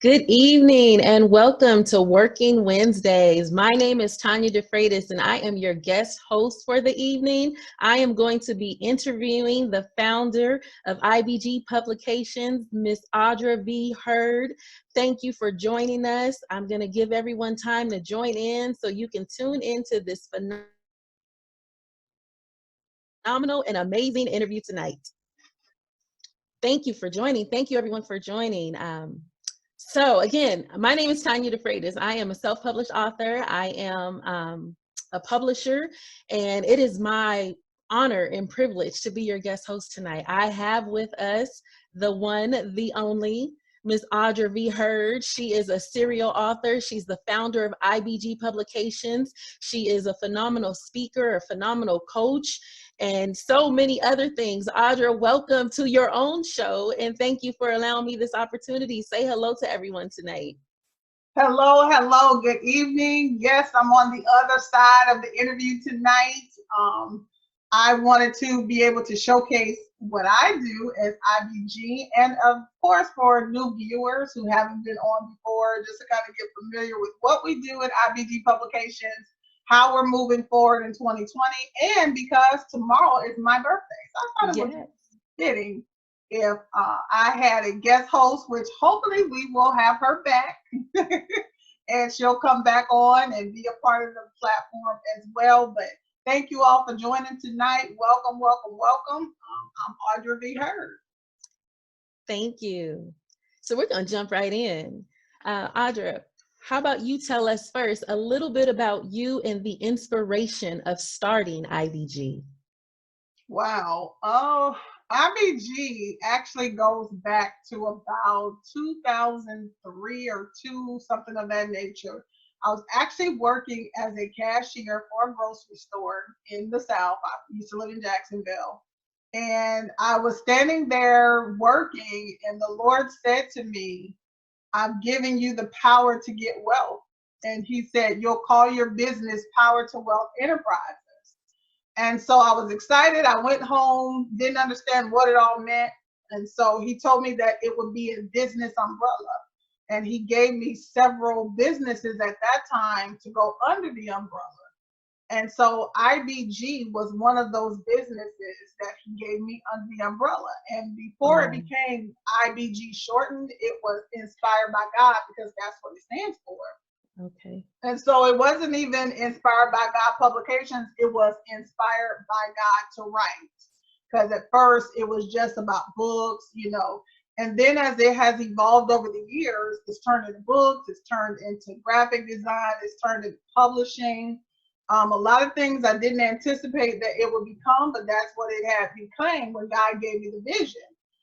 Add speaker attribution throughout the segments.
Speaker 1: Good evening and welcome to Working Wednesdays. My name is Tanya DeFreitas and I am your guest host for the evening. I am going to be interviewing the founder of IBG Publications, Miss Audrea V. Hurd. Thank you for joining us. I'm going to give everyone time to join in so you can tune into this phenomenal and amazing interview tonight. Thank you for joining. Thank you everyone for joining. So again, my name is Tanya DeFreitas. I am a self-published author. I am a publisher, and it is my honor and privilege to be your guest host tonight. I have with us the one, the only, Ms. Audrea V. Hurd. She is a serial author. She's the founder of IBG Publications. She is a phenomenal speaker, a phenomenal coach, and so many other things. Audrea, welcome to your own show, and thank you for allowing me this opportunity. Say hello to everyone tonight.
Speaker 2: Hello, hello, good evening. Yes, I'm on the other side of the interview tonight. I wanted to be able to showcase what I do as IBG, and of course for new viewers who haven't been on before, just to kind of get familiar with what we do at IBG Publications, how we're moving forward in 2020, and because tomorrow is my birthday. So I thought it was fitting if I had a guest host, which hopefully we will have her back and she'll come back on and be a part of the platform as well. But thank you all for joining tonight. Welcome, welcome, welcome. I'm Audrea V. Hurd.
Speaker 1: Thank you. So we're going to jump right in. Audrea, how about you tell us first a little bit about you and the inspiration of starting IBG?
Speaker 2: Wow. IBG actually goes back to about 2003 or 2, something of that nature. I was actually working as a cashier for a grocery store in the South. I used to live in Jacksonville. And I was standing there working, and the Lord said to me, I'm giving you the power to get wealth. And he said, you'll call your business Power to Wealth Enterprises. And so I was excited. I went home, didn't understand what it all meant. And so he told me that it would be a business umbrella. And he gave me several businesses at that time to go under the umbrella. And so IBG was one of those businesses that he gave me under the umbrella. And before it became IBG shortened, it was Inspired by God, because that's what it stands for.
Speaker 1: Okay.
Speaker 2: And so it wasn't even Inspired by God Publications, it was Inspired by God to Write. Because at first it was just about books, and then as it has evolved over the years, it's turned into books, it's turned into graphic design, it's turned into publishing. A lot of things I didn't anticipate that it would become, but that's what it had become when God gave me the vision.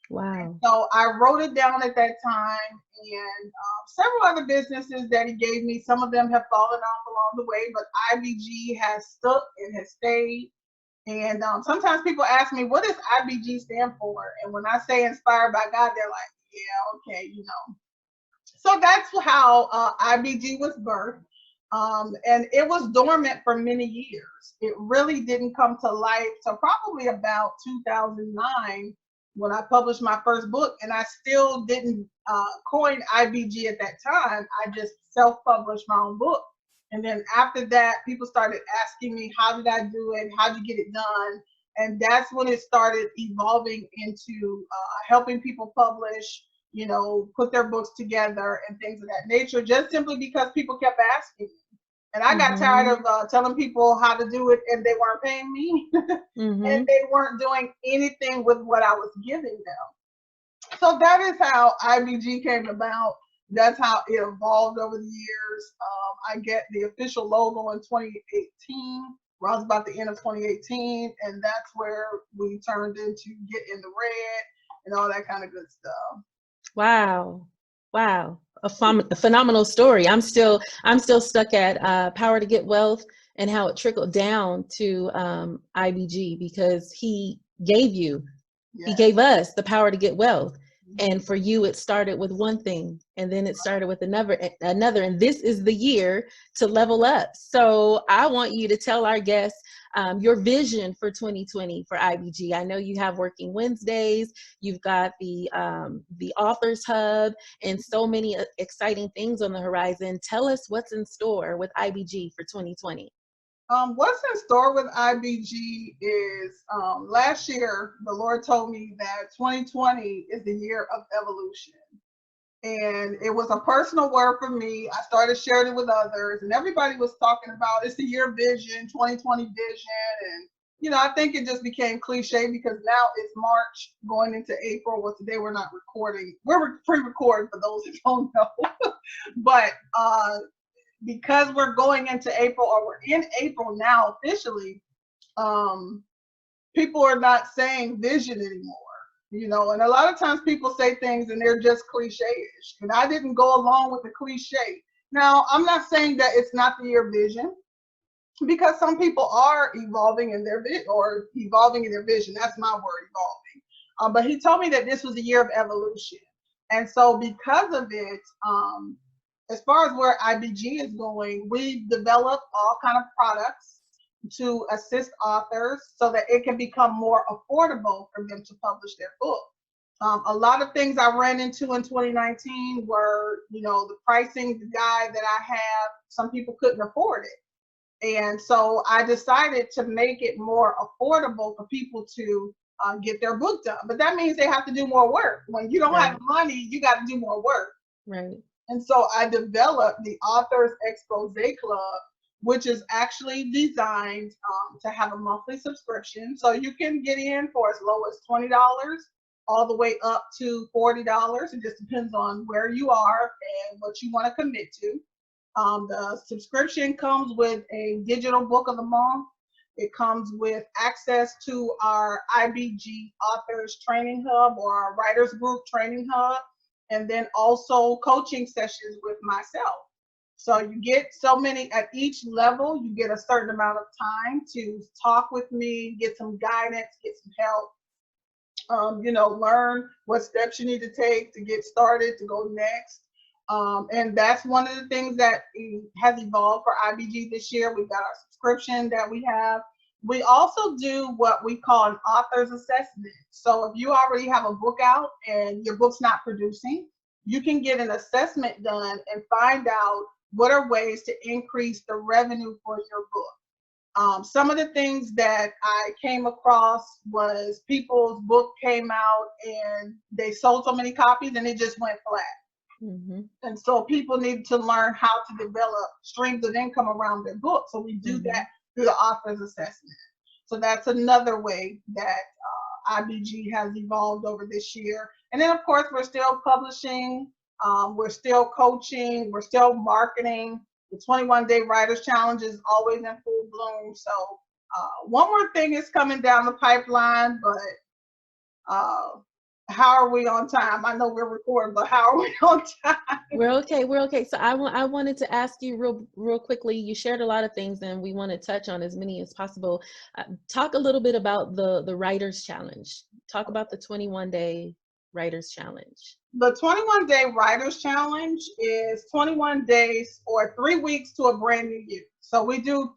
Speaker 1: Wow.
Speaker 2: And so I wrote it down at that time, and several other businesses that he gave me, some of them have fallen off along the way, but IBG has stuck and has stayed. And sometimes people ask me, what does IBG stand for? And when I say Inspired by God, they're like, yeah, okay, So that's how IBG was birthed. And it was dormant for many years. It really didn't come to life till probably about 2009 when I published my first book, and I still didn't coin IBG at that time. I just self-published my own book. And then after that, people started asking me, how did I do it? How did you get it done? And that's when it started evolving into helping people publish, put their books together and things of that nature, just simply because people kept asking me. And I got tired of telling people how to do it, and they weren't paying me, and they weren't doing anything with what I was giving them. So that is how IBG came about. That's how it evolved over the years. I get the official logo in 2018, around about the end of 2018, and that's where we turned into Get in the Red and all that kind of good stuff.
Speaker 1: Wow. Wow. A phenomenal story. I'm still stuck at Power to Get Wealth and how it trickled down to IBG, because he gave you, he gave us the power to get wealth. And for you, it started with one thing, and then it started with another, and this is the year to level up. So I want you to tell our guests your vision for 2020 for IBG. I know you have Working Wednesdays, you've got the Authors Hub, and so many exciting things on the horizon. Tell us what's in store with IBG for 2020.
Speaker 2: What's in store with IBG is last year, the Lord told me that 2020 is the year of evolution. And it was a personal word for me. I started sharing it with others, and everybody was talking about it's the year vision, 2020 vision. And, you know, I think it just became cliche because now it's March going into April. Well, today we're not recording. We're pre-recording for those who don't know. But because we're going into April, or we're in April now officially, people are not saying vision anymore, you know, and a lot of times people say things and they're just cliche-ish, and I didn't go along with the cliche. Now, I'm not saying that it's not the year vision, because some people are evolving in their vision. That's my word, evolving. But he told me that this was a year of evolution. And so because of it, as far as where IBG is going, we develop all kind of products to assist authors so that it can become more affordable for them to publish their book. A lot of things I ran into in 2019 were, you know, the pricing guide that I have, some people couldn't afford it. And so I decided to make it more affordable for people to get their book done. But that means they have to do more work. When you don't have money, you got to do more work.
Speaker 1: Right.
Speaker 2: And so I developed the Authors Expose Club, which is actually designed to have a monthly subscription. So you can get in for as low as $20 all the way up to $40. It just depends on where you are and what you want to commit to. The subscription comes with a digital book of the month. It comes with access to our IBG Authors Training Hub, or our Writers Group Training Hub, and then also coaching sessions with myself. So you get so many at each level. You get a certain amount of time to talk with me, get some guidance, get some help, you know, learn what steps you need to take to get started, to go next. And that's one of the things that has evolved for IBG this year. We've got our subscription that we have. We also do what we call an author's assessment. So if you already have a book out and your book's not producing, you can get an assessment done and find out what are ways to increase the revenue for your book. Some of the things that I came across was people's book came out and they sold so many copies and it just went flat.
Speaker 1: Mm-hmm.
Speaker 2: And so people need to learn how to develop streams of income around their book. So we do that through the author's assessment. So that's another way that IBG has evolved over this year. And then of course, we're still publishing, we're still coaching, we're still marketing. The 21-day Writers Challenge is always in full bloom. So one more thing is coming down the pipeline, but how are we on time? I know we're recording, but how are we on time?
Speaker 1: We're okay. We're okay. So I wanted to ask you real quickly. You shared a lot of things, and we want to touch on as many as possible. Talk a little bit about the Writers Challenge. Talk about the 21-day Writers Challenge.
Speaker 2: The 21-day Writers Challenge is 21 days or 3 weeks to a brand new year. So we do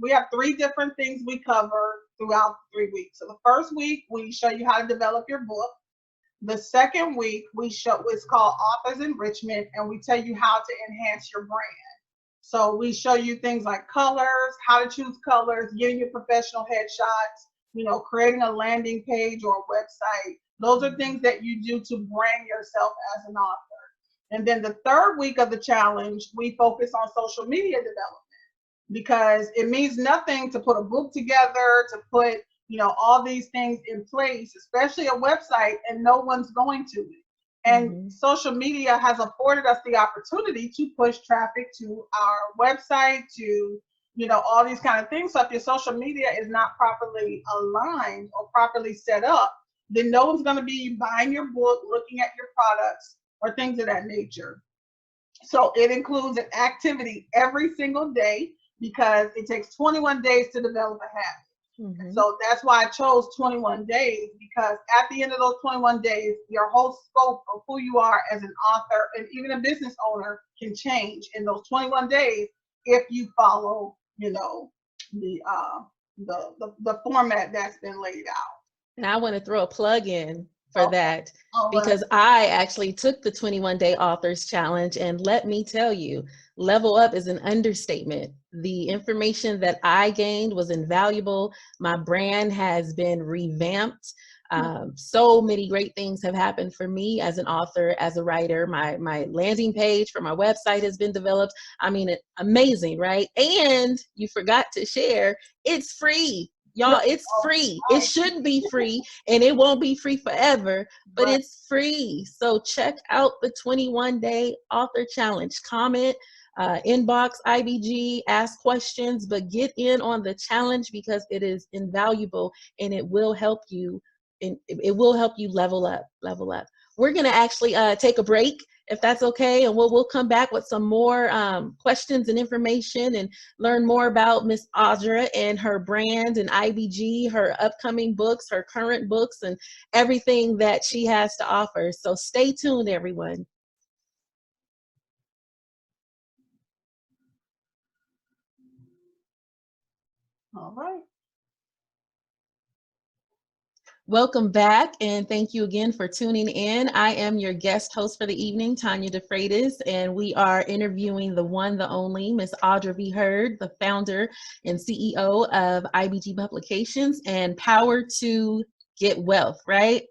Speaker 2: we have 3 different things we cover throughout 3 weeks. So the first week, we show you how to develop your book. The second week, it's called Authors Enrichment, and we tell you how to enhance your brand. So we show you things like colors, how to choose colors, getting your professional headshots, you know, creating a landing page or a website. Those are things that you do to brand yourself as an author. And then the third week of the challenge, we focus on social media development, because it means nothing to put a book together, to put, you know, all these things in place, especially a website, and no one's going to it. And social media has afforded us the opportunity to push traffic to our website, to, you know, all these kind of things. So if your social media is not properly aligned or properly set up, then no one's going to be buying your book, looking at your products, or things of that nature. So it includes an activity every single day, because it takes 21 days to develop a habit. So that's why I chose 21 days, because at the end of those 21 days, your whole scope of who you are as an author and even a business owner can change in those 21 days if you follow, you know, the format that's been laid out.
Speaker 1: And I want to throw a plug in for that,
Speaker 2: All right.
Speaker 1: because I actually took the 21-day authors challenge, and let me tell you, level up is an understatement. The information that I gained was invaluable. My brand has been revamped. So many great things have happened for me as an author, as a writer. My landing page for my website has been developed. I mean, amazing, right? And you forgot to share, it's free. Y'all, it's free. It shouldn't be free, and it won't be free forever, but it's free. So check out the 21-day author challenge. Comment, inbox IBG, ask questions, but get in on the challenge, because it is invaluable and it will help you. It will help you level up. We're going to actually take a break, if that's okay, and we'll come back with some more questions and information, and learn more about Miss Audrea and her brand and IBG, her upcoming books, her current books, and everything that she has to offer. So stay tuned, everyone.
Speaker 2: All right.
Speaker 1: Welcome back, and thank you again for tuning in. I am your guest host for the evening, Tanya DeFreitas, and we are interviewing the one, the only, Miss Audrea V. Hurd, the founder and CEO of IBG Publications and Power to Get Wealth, right?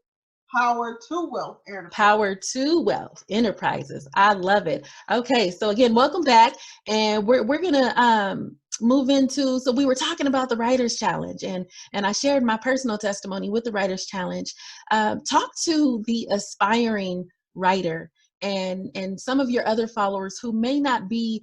Speaker 2: Power to Wealth Enterprises.
Speaker 1: Power to Wealth Enterprises. I love it. Okay, so again, welcome back, and we're gonna move into, so we were talking about the Writers Challenge, and I shared my personal testimony with the Writers Challenge. Talk to the aspiring writer and some of your other followers who may not be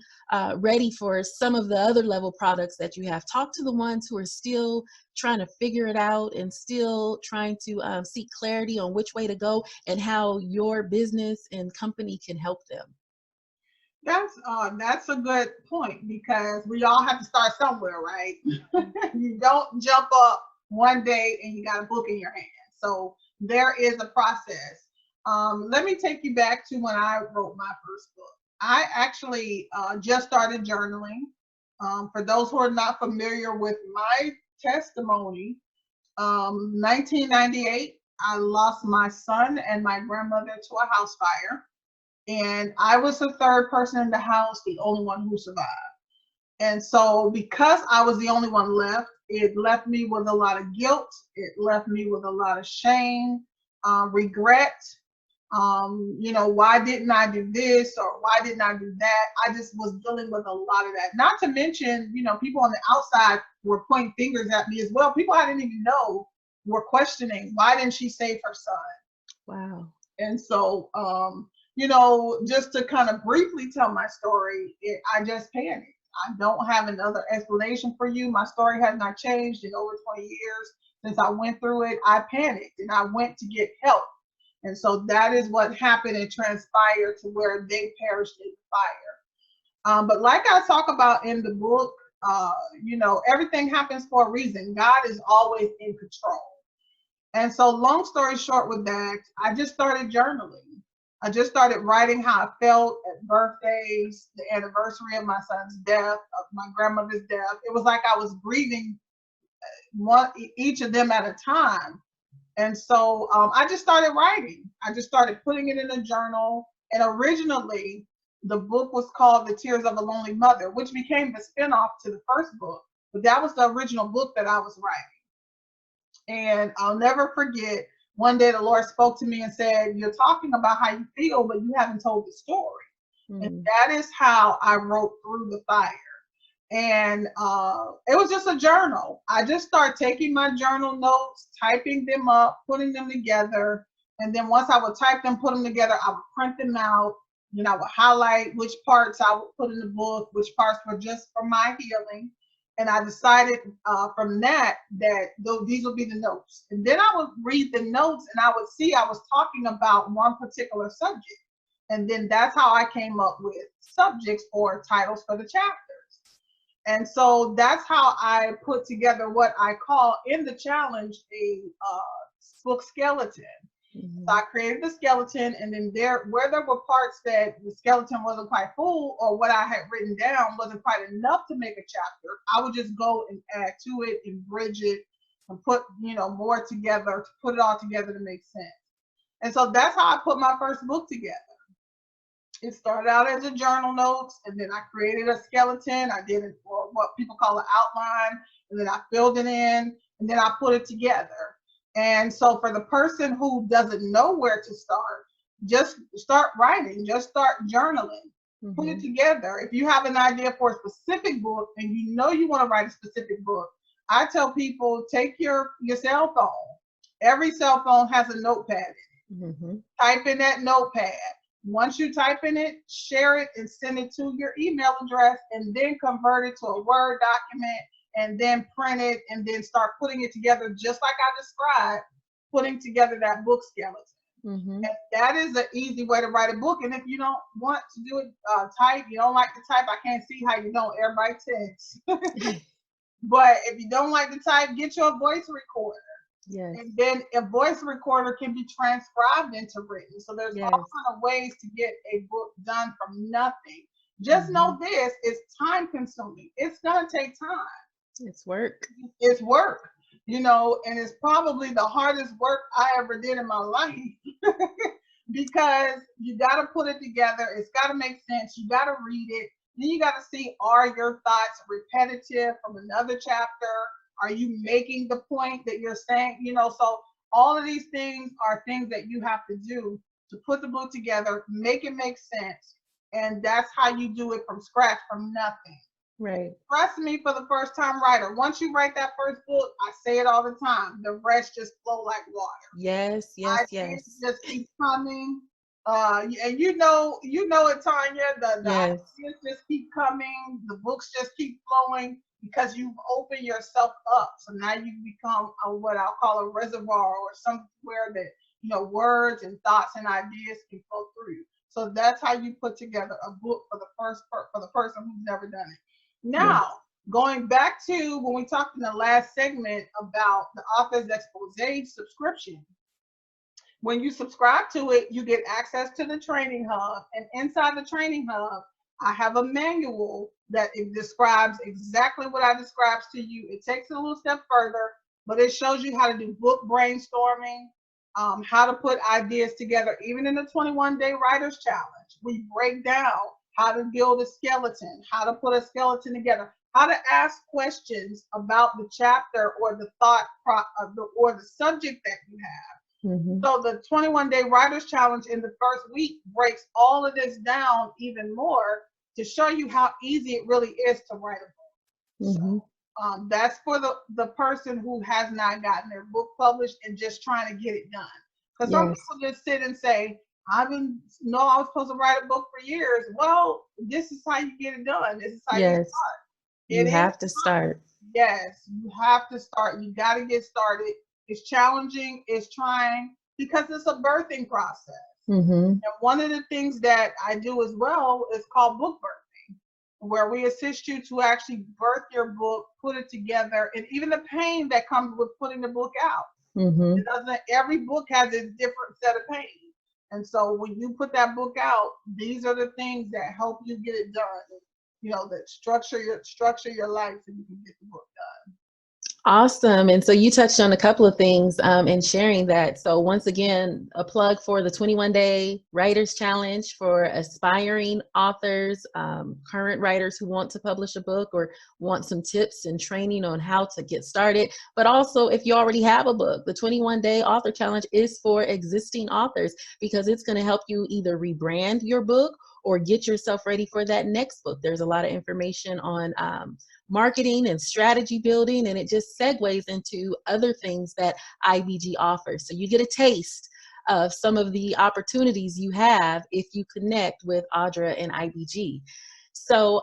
Speaker 1: ready for some of the other level products that you have. Talk to the ones who are still trying to figure it out and still trying to seek clarity on which way to go and how your business and company can help them.
Speaker 2: That's a good point, because we all have to start somewhere, right? You don't jump up one day and you got a book in your hand. So there is a process. Let me take you back to when I wrote my first book. I actually just started journaling. For those who are not familiar with my testimony, 1998, I lost my son and my grandmother to a house fire. And I was the third person in the house, the only one who survived. And so because I was the only one left, it left me with a lot of guilt. It left me with a lot of shame, regret. You know, why didn't I do this, or why didn't I do that? I just was dealing with a lot of that. Not to mention, you know, people on the outside were pointing fingers at me as well. People I didn't even know were questioning, why didn't she save her son?
Speaker 1: Wow.
Speaker 2: And so, you know, just to kind of briefly tell my story, I just panicked. I don't have another explanation for you. My story has not changed in over 20 years since I went through it. I panicked and I went to get help. And so that is what happened and transpired to where they perished in the fire. But like I talk about in the book, you know, everything happens for a reason. God is always in control. And so long story short with that, I just started journaling. I just started writing how I felt at birthdays, the anniversary of my son's death, of my grandmother's death. It was like I was grieving each of them at a time. And so I just started writing. I just started putting it in a journal. And originally, the book was called The Tears of a Lonely Mother, which became the spinoff to the first book. But that was the original book that I was writing. And I'll never forget, one day the Lord spoke to me and said, you're talking about how you feel, but you haven't told the story. And that is how I wrote Through the Fire. And it was just a journal. I just started taking my journal notes, typing them up, putting them together. And then once I would type them, put them together, I would print them out. And I would highlight which parts I would put in the book, which parts were just for my healing. And I decided from that these would be the notes. And then I would read the notes and I would see I was talking about one particular subject. And then that's how I came up with subjects or titles for the chapters. And so that's how I put together what I call in the challenge a book skeleton.
Speaker 1: Mm-hmm.
Speaker 2: So I created the skeleton, and then where there were parts that the skeleton wasn't quite full, or what I had written down wasn't quite enough to make a chapter, I would just go and add to it and bridge it and put, more together to put it all together to make sense. And so that's how I put my first book together. It started out as a journal notes, and then I created a skeleton. I did it for what people call an outline, and then I filled it in, and then I put it together. And so for the person who doesn't know where to start, just start writing, just start journaling, put it together. If you have an idea for a specific book and you know you want to write a specific book, I tell people, take your cell phone. Every cell phone has a notepad in it. Type in that notepad. Once you type in it, share it and send it to your email address, and then convert it to a Word document, and then print it, and then start putting it together just like I described, putting together that book skeleton. And that is an easy way to write a book. And if you don't want to do it type, you don't like to type, I can't see how you don't. Everybody texts. But if you don't like to type, get your voice recorder.
Speaker 1: Yes.
Speaker 2: And then a voice recorder can be transcribed into written. So there's all kinds of ways to get a book done from nothing. Just know this, it's time consuming. It's going to take time.
Speaker 1: It's work.
Speaker 2: It's work, and it's probably the hardest work I ever did in my life because you got to put it together. It's got to make sense. You got to read it. Then you got to see, are your thoughts repetitive from another chapter? Are you making the point that you're saying? So all of these things are things that you have to do to put the book together, make it make sense. And that's how you do it from scratch, from nothing.
Speaker 1: Right.
Speaker 2: Trust me, for the first time writer, once you write that first book, I say it all the time, the rest just flow like water.
Speaker 1: Yes.
Speaker 2: Ideas just keep coming. And you know it, Tanya, the ideas just keep coming, the books just keep flowing because you've opened yourself up. So now you become what I'll call a reservoir, or somewhere that words and thoughts and ideas can flow through. So that's how you put together a book for the person who's never done it. Now, going back to when we talked in the last segment about the author's expose subscription, when you subscribe to it, you get access to the training hub. And inside the training hub, I have a manual that it describes exactly what I described to you. It takes it a little step further, but it shows you how to do book brainstorming, how to put ideas together. Even in the 21-day writers challenge, we break down how to build a skeleton, how to put a skeleton together, how to ask questions about the chapter or the thought or the subject that you have. So the 21-day writers challenge in the first week breaks all of this down even more to show you how easy it really is to write a book. So that's for the person who has not gotten their book published and just trying to get it done. Because some people just sit and say, I was supposed to write a book for years. Well, this is how you get it done. This is how you start.
Speaker 1: You have to start.
Speaker 2: Yes, you have to start. You got to get started. It's challenging. It's trying because it's a birthing process. And one of the things that I do as well is called book birthing, where we assist you to actually birth your book, put it together, and even the pain that comes with putting the book out. Every book has a different set of pain. And so when you put that book out, these are the things that help you get it done. That structure your life so you can get the book done.
Speaker 1: Awesome. And so you touched on a couple of things in sharing that. So once again, a plug for the 21-day Writers Challenge for aspiring authors, current writers who want to publish a book or want some tips and training on how to get started. But also, if you already have a book, the 21-day Author Challenge is for existing authors because it's going to help you either rebrand your book or get yourself ready for that next book. There's a lot of information on marketing and strategy building, and it just segues into other things that IBG offers. So you get a taste of some of the opportunities you have if you connect with Audrea and IBG. So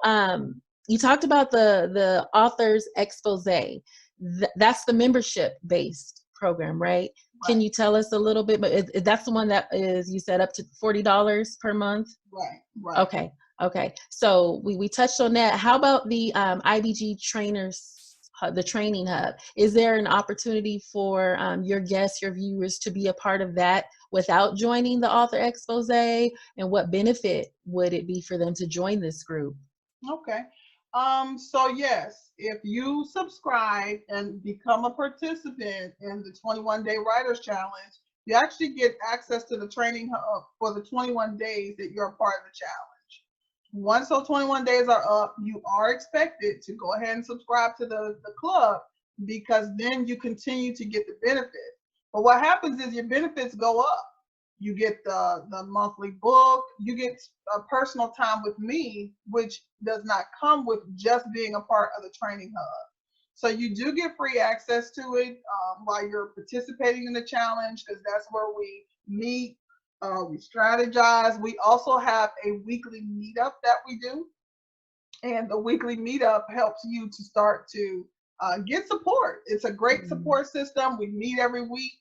Speaker 1: you talked about the author's expose. That's the membership-based program, right? Can you tell us a little bit? But that's the one that is, you said, up to $40 per month?
Speaker 2: Right.
Speaker 1: Okay. Okay, so we touched on that. How about the IBG trainers, the training hub? Is there an opportunity for your guests, your viewers, to be a part of that without joining the author expose? And what benefit would it be for them to join this group?
Speaker 2: Okay. So yes, if you subscribe and become a participant in the 21-day Writers Challenge, you actually get access to the training hub for the 21 days that you're a part of the challenge. Once those 21 days are up, you are expected to go ahead and subscribe to the club, because then you continue to get the benefits. But what happens is your benefits go up. You get the monthly book, you get a personal time with me, which does not come with just being a part of the training hub. So you do get free access to it while you're participating in the challenge, because that's where we meet, we strategize. We also have a weekly meetup that we do. And the weekly meetup helps you to start to get support. It's a great support system. We meet every week.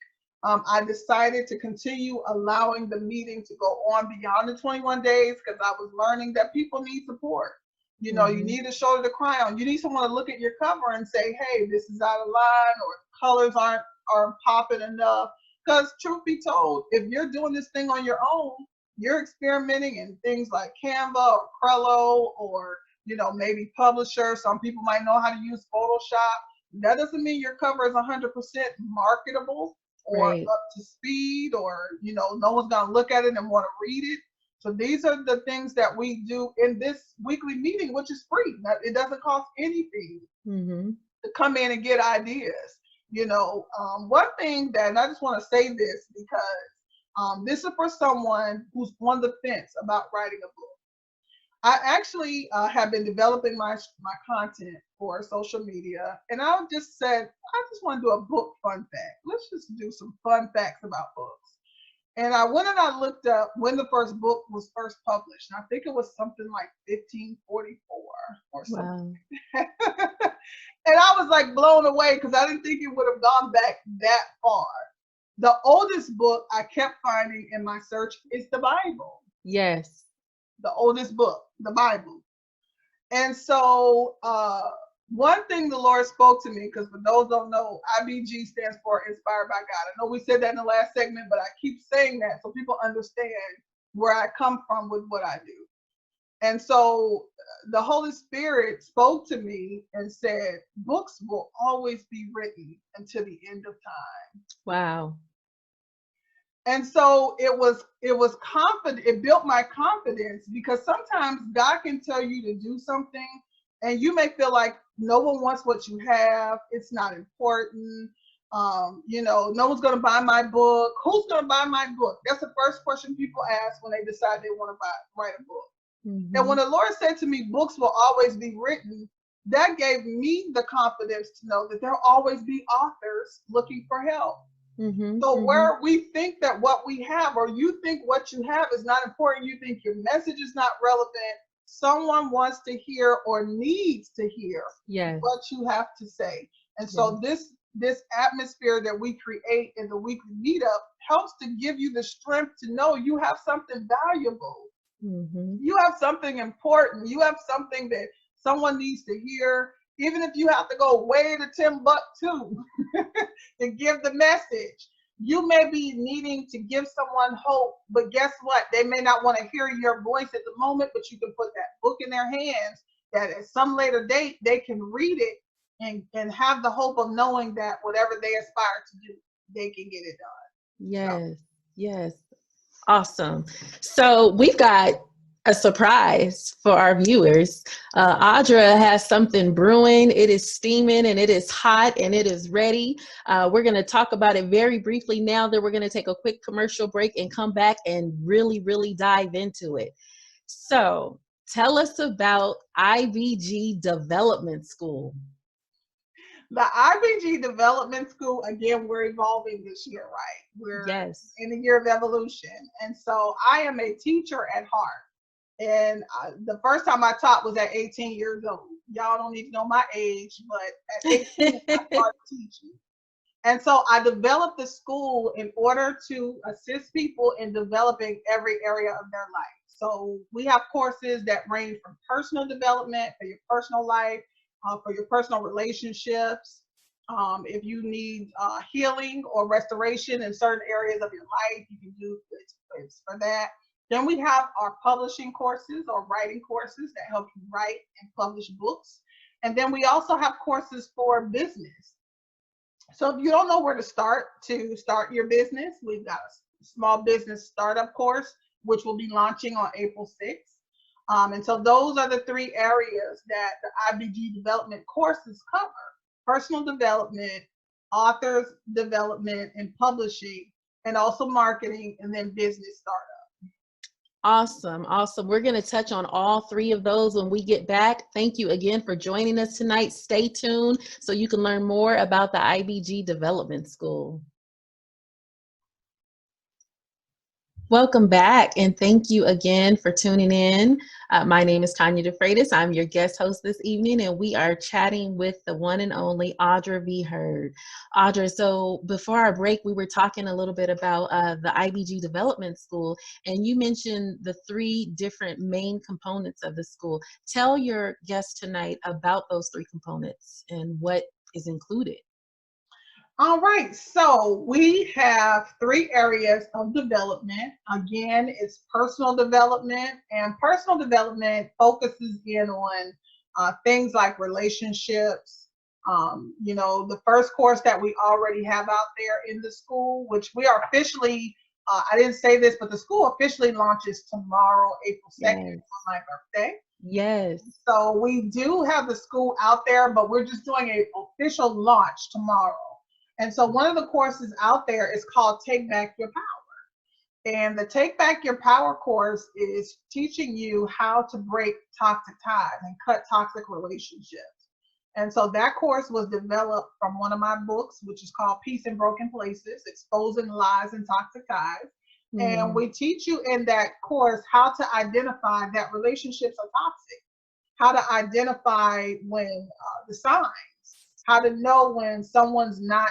Speaker 2: I decided to continue allowing the meeting to go on beyond the 21 days, because I was learning that people need support. You know, you need a shoulder to cry on. You need someone to look at your cover and say, hey, this is out of line, or colors aren't popping enough. Because truth be told, if you're doing this thing on your own, you're experimenting in things like Canva or Trello, or, you know, maybe Publisher. Some people might know how to use Photoshop. That doesn't mean your cover is 100% marketable or
Speaker 1: Right.
Speaker 2: up to speed, or, you know, no one's going to look at it and want to read it. So these are the things that we do in this weekly meeting, which is free. It doesn't cost anything to come in and get ideas. You know, one thing that, and I just want to say this because this is for someone who's on the fence about writing a book. I actually have been developing my content for social media, and I just said, I just want to do a book fun fact. Let's just do some fun facts about books. And I went and I looked up when the first book was first published. And I think it was something like 1544 or something. Wow. And I was like blown away, because I didn't think it would have gone back that far. The oldest book I kept finding in my search is the Bible.
Speaker 1: Yes.
Speaker 2: The oldest book, the Bible. And so one thing the Lord spoke to me, because for those who don't know, IBG stands for Inspired by God. I know we said that in the last segment, but I keep saying that so people understand where I come from with what I do. And so the Holy Spirit spoke to me and said, books will always be written until the end of time.
Speaker 1: Wow.
Speaker 2: And so it was confident. It built my confidence, because sometimes God can tell you to do something and you may feel like no one wants what you have. It's not important. You know, no one's going to buy my book. Who's going to buy my book? That's the first question people ask when they decide they want to write a book. And when the Lord said to me, books will always be written, that gave me the confidence to know that there'll always be authors looking for help. So where we think that what we have, or you think what you have is not important, you think your message is not relevant, someone wants to hear or needs to hear what you have to say. And so this atmosphere that we create in the weekly meetup helps to give you the strength to know you have something valuable. You have something important. You have something that someone needs to hear, even if you have to go way to Timbuktu to give the message. You may be needing to give someone hope, but guess what? They may not want to hear your voice at the moment, but you can put that book in their hands that at some later date, they can read it and have the hope of knowing that whatever they aspire to do, they can get it done.
Speaker 1: Yes, yes. Awesome. So we've got a surprise for our viewers. Audrea has something brewing. It is steaming and it is hot and it is ready. We're going to talk about it very briefly now. That we're going to take a quick commercial break and come back and really, really dive into it. So tell us about IBG Development School.
Speaker 2: The IBG Development School, again, we're evolving this year, right? We're in a year of evolution. And so I am a teacher at heart. And the first time I taught was at 18 years old. Y'all don't need to know my age, but at 18, I started teaching. And so I developed the school in order to assist people in developing every area of their lives. So we have courses that range from personal development for your personal life, for your personal relationships. If you need healing or restoration in certain areas of your life, you can do it's for that. Then we have our publishing courses or writing courses that help you write and publish books. And then we also have courses for business. So if you don't know where to start your business, we've got a small business startup course, which will be launching on April 6th. And so those are the three areas that the IBG development courses cover: personal development, authors development and publishing, and also marketing, and then business startup.
Speaker 1: Awesome. Awesome. We're going to touch on all three of those when we get back. Thank you again for joining us tonight. Stay tuned so you can learn more about the IBG Development School. Welcome back, and thank you again for tuning in. My name is Tanya DeFreitas. I'm your guest host this evening, and we are chatting with the one and only Audrea V. Hurd. Audrea, so before our break, we were talking a little bit about the IBG Development School, and you mentioned the three different main components of the school. Tell your guests tonight about those three components and what is included.
Speaker 2: All right, so we have three areas of development. Again, it's personal development, and personal development focuses in on things like relationships. The first course that we already have out there in the school, which we are officially, I didn't say this, but the school officially launches tomorrow, April 2nd,
Speaker 1: Yes.
Speaker 2: on my birthday.
Speaker 1: Yes.
Speaker 2: So we do have the school out there, but we're just doing an official launch tomorrow. And so one of the courses out there is called Take Back Your Power. And the Take Back Your Power course is teaching you how to break toxic ties and cut toxic relationships. And so that course was developed from one of my books, which is called Peace in Broken Places, Exposing Lies and Toxic Ties. And we teach you in that course how to identify that relationships are toxic, how to identify when the signs, how to know when someone's not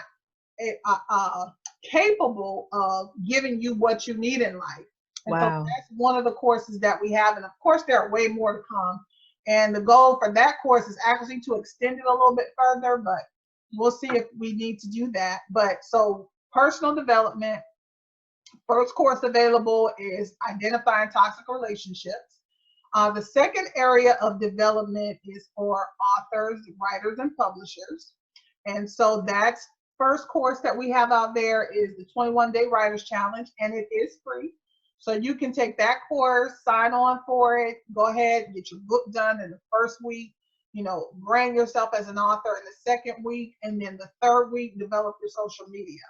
Speaker 2: capable of giving you what you need in life. And
Speaker 1: Wow.
Speaker 2: so that's one of the courses that we have. And of course, there are way more to come. And the goal for that course is actually to extend it a little bit further, but we'll see if we need to do that. But so personal development, first course available is identifying toxic relationships. The second area of development is for authors, writers, and publishers. And so that's first course that we have out there is the 21-Day Writers Challenge, and it is free. So you can take that course, sign on for it, go ahead, get your book done in the first week, brand yourself as an author in the second week, and then the third week, develop your social media.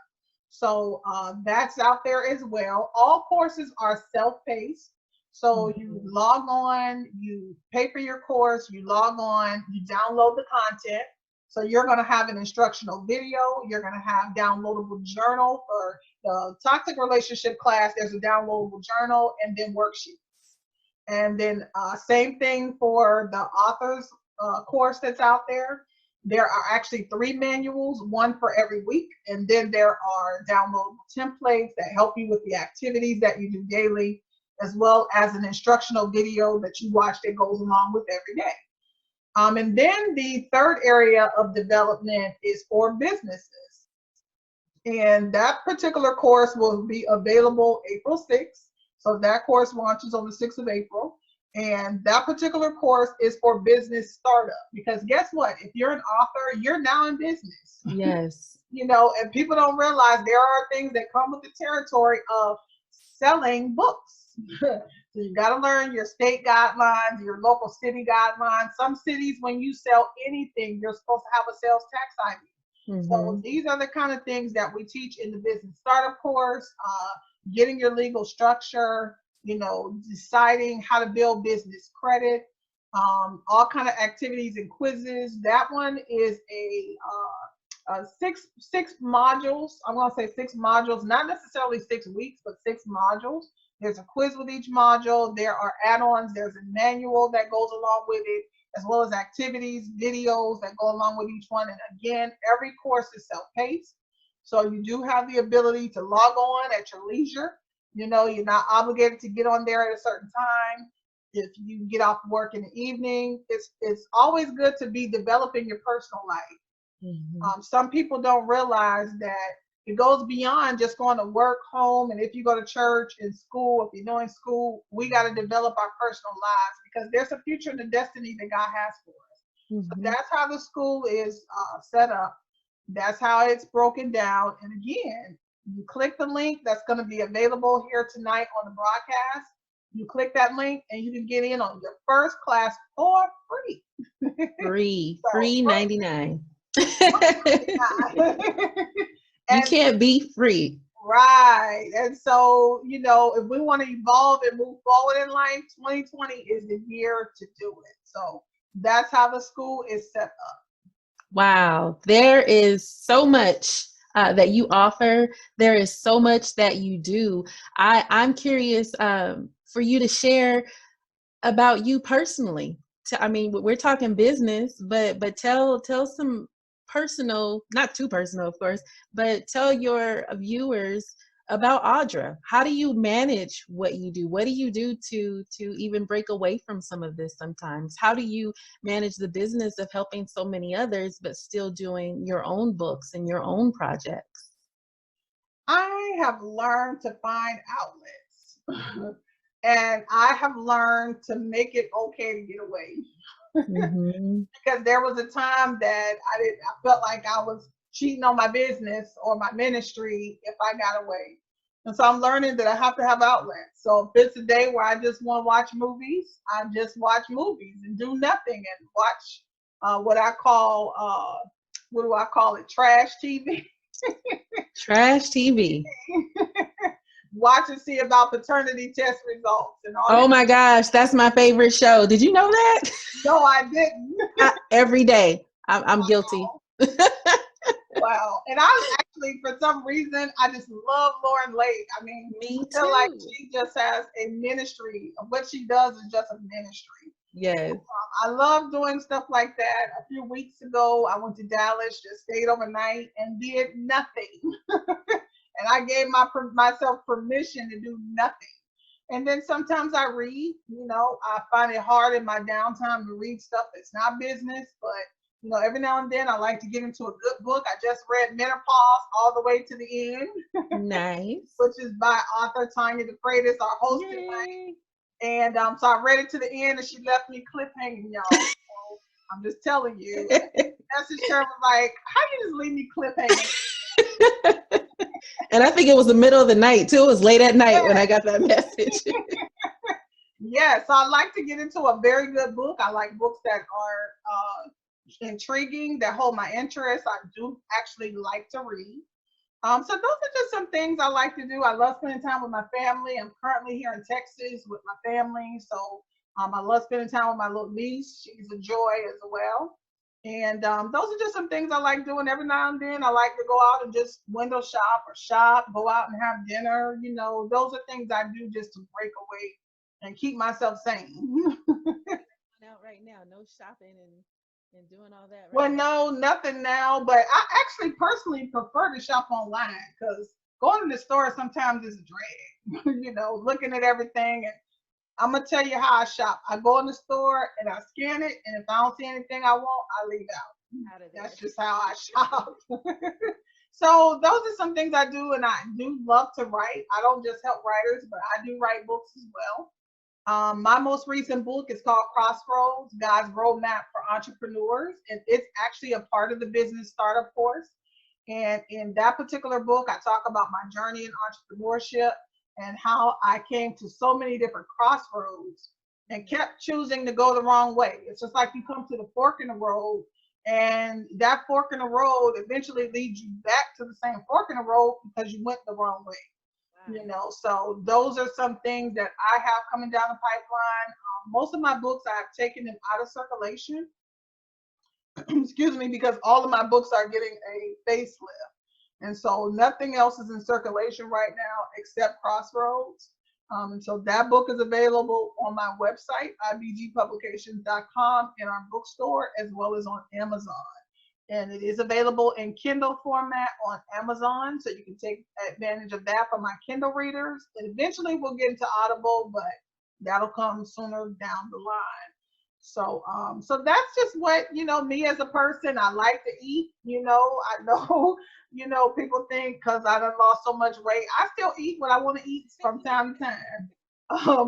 Speaker 2: So that's out there as well. All courses are self-paced. So you log on, you pay for your course, you log on, you download the content. So you're going to have an instructional video. You're going to have downloadable journal for the toxic relationship class. There's a downloadable journal and then worksheets. And then same thing for the authors course that's out there. There are actually 3 manuals, one for every week. And then there are downloadable templates that help you with the activities that you do daily, as well as an instructional video that you watch that goes along with every day. And then the third area of development is for businesses. And that particular course will be available April 6th. So that course launches on the 6th of April. And that particular course is for business startup. Because guess what? If you're an author, you're now in business.
Speaker 1: Yes.
Speaker 2: And people don't realize there are things that come with the territory of selling books. So you got to learn your state guidelines, your local city guidelines. Some cities, when you sell anything, you're supposed to have a sales tax ID. So these are the kind of things that we teach in the business startup course, getting your legal structure, deciding how to build business credit, all kind of activities and quizzes. That one is a six modules. I'm going to say 6 modules, not necessarily 6 weeks, but 6 modules. There's a quiz with each module. There are add-ons. There's a manual that goes along with it, as well as activities, videos that go along with each one. And again, every course is self-paced. So you do have the ability to log on at your leisure. You know, you're not obligated to get on there at a certain time. If you get off work in the evening, it's always good to be developing your personal life. Some people don't realize that it goes beyond just going to work, home, and if you go to church and school, if you're doing school, we got to develop our personal lives because there's a future and a destiny that God has for us. So that's how the school is set up. That's how it's broken down. And again, you click the link that's going to be available here tonight on the broadcast. You click that link and you can get in on your first class for free.
Speaker 1: Free 99.
Speaker 2: You
Speaker 1: can't be free.
Speaker 2: Right. And so, you know, if we want to evolve and move forward in life, 2020 is the year to do it. So that's how the school is set up.
Speaker 1: Wow. There is so much that you offer. There is so much that you do. I'm curious for you to share about you personally. I mean, we're talking business, but tell some personal, not too personal, of course, but tell your viewers about Audrea. How do you manage what you do? What do you do to even break away from some of this sometimes? How do you manage the business of helping so many others, but still doing your own books and your own projects?
Speaker 2: I have learned to find outlets. And I have learned to make it okay to get away. Because there was a time that I felt like I was cheating on my business or my ministry if I got away. And so I'm learning that I have to have outlets. So if it's a day where I just want to watch movies, I just watch movies and do nothing and watch what I call, what do I call it? Trash TV.
Speaker 1: Trash TV.
Speaker 2: Watch and see about paternity test results and all.
Speaker 1: Oh my gosh, that's my favorite show. Did you know that?
Speaker 2: No, I didn't.
Speaker 1: Every day. I'm guilty.
Speaker 2: Wow. And I actually, for some reason, I just love Lauren Lake. I mean,
Speaker 1: me
Speaker 2: I feel like she just has a ministry. What she does is just a ministry.
Speaker 1: Yes.
Speaker 2: I love doing stuff like that. A few weeks ago, I went to Dallas, just stayed overnight and did nothing. And I gave myself permission to do nothing. And then sometimes I read, you know, I find it hard in my downtime to read stuff that's not business, but you know, every now and then I like to get into a good book. I just read Menopause all the way to the end.
Speaker 1: Nice.
Speaker 2: Which is by author Tanya DeFreitas, our host tonight. And so I read it to the end and she left me cliffhanging, y'all. So I'm just telling you. Message her was like, how you just leave me cliffhanging?
Speaker 1: And I think it was the middle of the night too. It was late at night when I got that message.
Speaker 2: Yeah, so I like to get into a very good book. I like books that are intriguing, that hold my interest. I do actually like to read. So those are just some things I like to do. I love spending time with my family. I'm currently here in Texas with my family. So I love spending time with my little niece. She's a joy as well. And those are just some things I like doing. Every now and then I like to go out and just window shop or go out and have dinner. You know, those are things I do just to break away and keep myself sane.
Speaker 1: Out right now, no shopping and doing all that. Right?
Speaker 2: Well, no, nothing now. But I actually personally prefer to shop online because going to the store sometimes is a drag. You know, looking at everything. And I'm gonna tell you how I shop. I go in the store and I scan it, and if I don't see anything I want, I leave out. That's just how I shop. So those are some things I do, and I do love to write. I don't just help writers, but I do write books as well. My most recent book is called Crossroads, God's Roadmap for Entrepreneurs, and it's actually a part of the business startup course. And in that particular book, I talk about my journey in entrepreneurship and how I came to so many different crossroads and kept choosing to go the wrong way. It's just like you come to the fork in the road, and that fork in the road eventually leads you back to the same fork in the road because you went the wrong way. You know, so those are some things that I have coming down the pipeline. Most of my books I have taken them out of circulation. Excuse me, because all of my books are getting a facelift. And so nothing else is in circulation right now except Crossroads. And so that book is available on my website, ibgpublications.com, in our bookstore, as well as on Amazon. And it is available in Kindle format on Amazon, so you can take advantage of that for my Kindle readers. And eventually we'll get into Audible, but that'll come sooner down the line. So so that's just what, me as a person, I like to eat. I know, people think because I done lost so much weight, I still eat what I want to eat from time to time.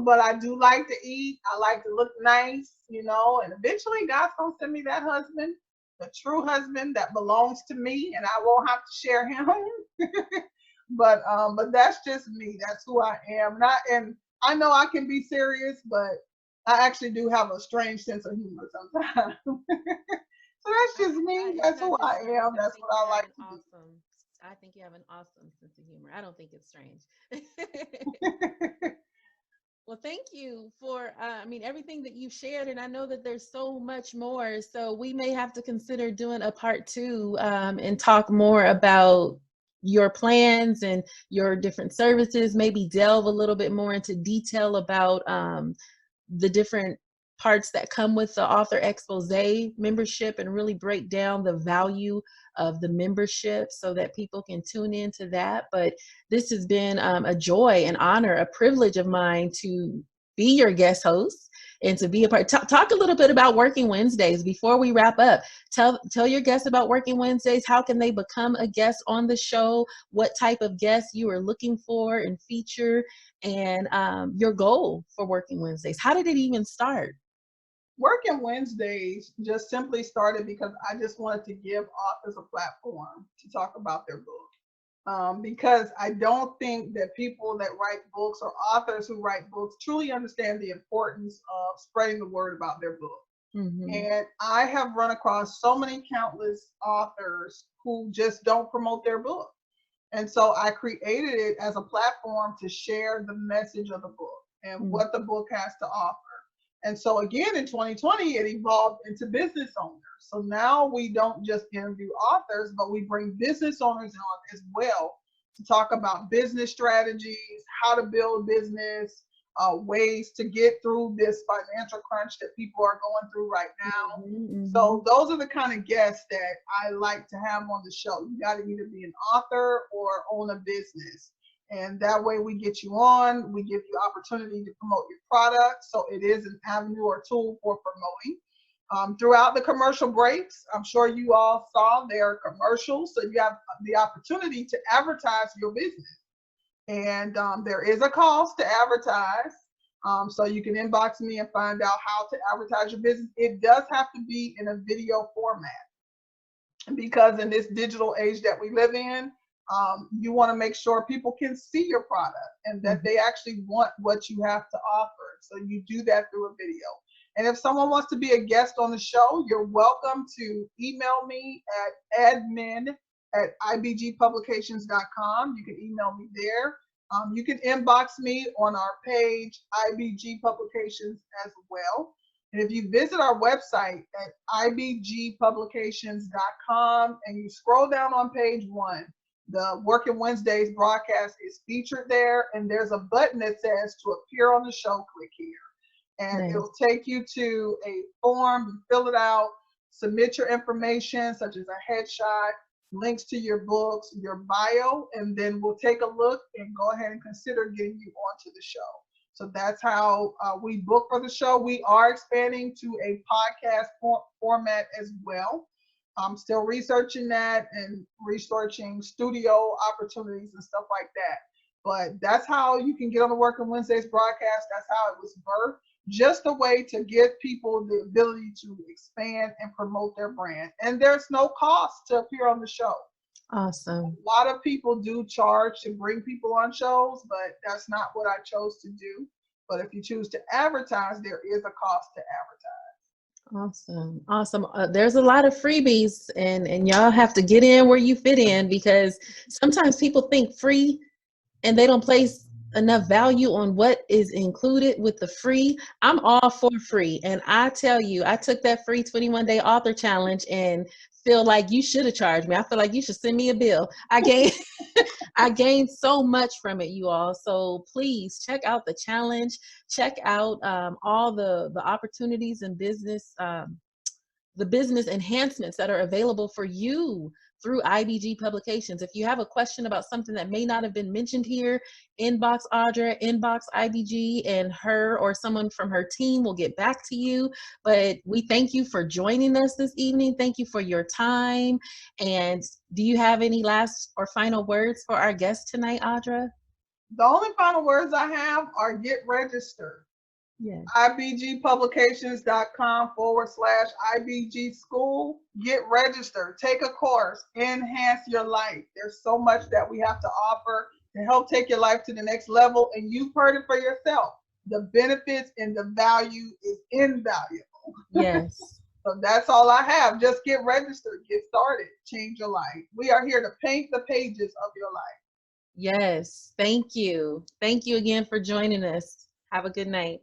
Speaker 2: But I do like to eat. I like to look nice, and eventually God's gonna send me that husband, the true husband that belongs to me, and I won't have to share him. But that's just me. That's who I am. And I know I can be serious, but I actually do have a strange sense of humor sometimes. So that's just me. That's who I am. That's what I like to do.
Speaker 1: Awesome. I think you have an awesome sense of humor. I don't think it's strange. Well, thank you for, everything that you shared, and I know that there's so much more. So we may have to consider doing a part 2 and talk more about your plans and your different services. Maybe delve a little bit more into detail about the different parts that come with the author expose membership, and really break down the value of the membership so that people can tune into that. But this has been a joy, an honor, a privilege of mine to be your guest host and to be a part. Talk a little bit about Working Wednesdays before we wrap up. Tell your guests about Working Wednesdays. How can they become a guest on the show? What type of guests you are looking for and feature, and your goal for Working Wednesdays. How did it even start?
Speaker 2: Working Wednesdays just simply started because I just wanted to give authors a platform to talk about their book. Because I don't think that people that write books or authors who write books truly understand the importance of spreading the word about their book. Mm-hmm. And I have run across so many countless authors who just don't promote their book. And so I created it as a platform to share the message of the book and what the book has to offer. And so again, in 2020, it evolved into business owners. So now we don't just interview authors, but we bring business owners on as well to talk about business strategies, how to build business, ways to get through this financial crunch that people are going through right now. Mm-hmm. So those are the kind of guests that I like to have on the show. You got to either be an author or own a business. And that way we get you on, we give you opportunity to promote your product. So it is an avenue or tool for promoting. Throughout the commercial breaks, I'm sure you all saw their commercials. So you have the opportunity to advertise your business. And there is a cost to advertise. So you can inbox me and find out how to advertise your business. It does have to be in a video format, because in this digital age that we live in, you want to make sure people can see your product and that they actually want what you have to offer. So you do that through a video. And if someone wants to be a guest on the show, you're welcome to email me at admin@ibgpublications.com. You can email me there. You can inbox me on our page, IBG Publications, as well. And if you visit our website at ibgpublications.com and you scroll down on page 1, the Working Wednesdays broadcast is featured there, and there's a button that says to appear on the show, click here. And it'll take you to a form, you fill it out, submit your information, such as a headshot, links to your books, your bio, and then we'll take a look and go ahead and consider getting you onto the show. So that's how we book for the show. We are expanding to a podcast format as well. I'm still researching that and researching studio opportunities and stuff like that. But that's how you can get on the Working Wednesdays broadcast. That's how it was birthed. Just a way to give people the ability to expand and promote their brand. And there's no cost to appear on the show.
Speaker 1: Awesome.
Speaker 2: A lot of people do charge to bring people on shows, but that's not what I chose to do. But if you choose to advertise, there is a cost to advertise.
Speaker 1: Awesome. There's a lot of freebies, and y'all have to get in where you fit in, because sometimes people think free and they don't place enough value on what is included with the free. I'm all for free. And I tell you, I took that free 21-day author challenge and feel like you should have charged me. I feel like you should send me a bill. I gained so much from it, you all. So please check out the challenge, check out all the opportunities and business the business enhancements that are available for you through IBG Publications. If you have a question about something that may not have been mentioned here, inbox Audrea, inbox IBG, and her or someone from her team will get back to you. But we thank you for joining us this evening. Thank you for your time. And do you have any last or final words for our guest tonight, Audrea?
Speaker 2: The only final words I have are get registered.
Speaker 1: Yeah.
Speaker 2: IBGpublications.com/IBG School. Get registered. Take a course. Enhance your life. There's so much that we have to offer to help take your life to the next level. And you've heard it for yourself. The benefits and the value is invaluable.
Speaker 1: Yes.
Speaker 2: So that's all I have. Just get registered. Get started. Change your life. We are here to paint the pages of your life.
Speaker 1: Yes. Thank you. Thank you again for joining us. Have a good night.